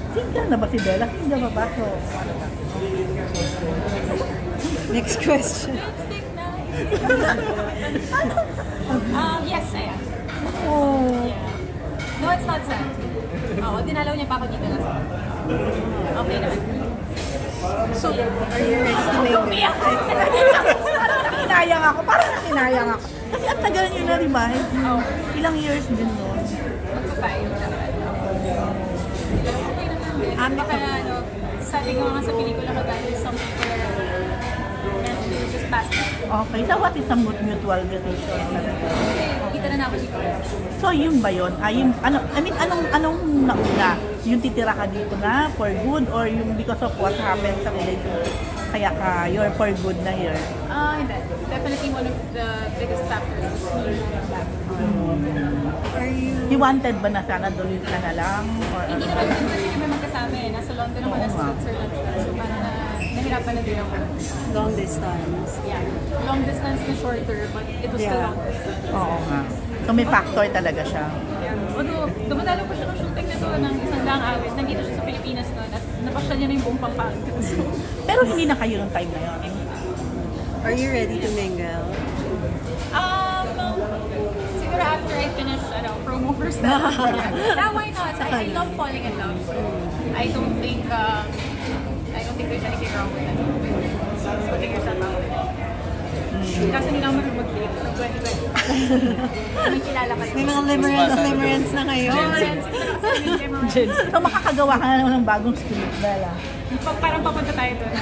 Single na ba si Bella? Single ba ba? So, ano ba? Next question. Lipstick na. Yes, I am. Oh. Yeah. No, it's not sad. Oo, dinalaw niya pa ako dito last time. Okay naman. So, are you ready to make Umiyak! Parang nakinayang ako. Parang nakinayang ako. Kasi ang tagal nyo na, di ba? Oh, Ilang years din nun. magpa-5 naman. Okay naman din. Baka ano, sabi ko nga sa pelikula ko dahil some people meant to just pass by. Okay, so what is a mutual decision? Kasi kita na ako dito. So yun ba yun? Yung, anong nauna? Yung titira ka dito na for good or yung because of what happened sa relationship? Kaya ka, you're for good na here? Hindi. Definitely one of the biggest factors is me moving back. Are you... You wanted ba na sana doon ka na lang? Or Hindi naman din kasi kami magkasama eh. Nasa London ako, nasa Switzerland ka. So parang nahirapan na din ako. long distance? Yeah. Long distance na shorter, but it was still long distance. Oo nga. So may factor talaga siya. Yeah. Although, dumadalo pa siya ng shooting na to ng isang daang awit. Nandito siya sa Pilipinas noon at napasya niya na yung buong Pampanga. So, Pero hindi na kayo nung time na yun. Are you ready to mingle? siguro after I finish, promo for stuff. Yeah, why not? I love falling in love. I don't think there's anything wrong with it. Putting yourself out there. Kasi hindi naman mag-date ng 2020. May kilala kayo. May mga limerence na kayo. So makakagawa ka na naman ng bagong script, Bella. Parang papunta tayo doon.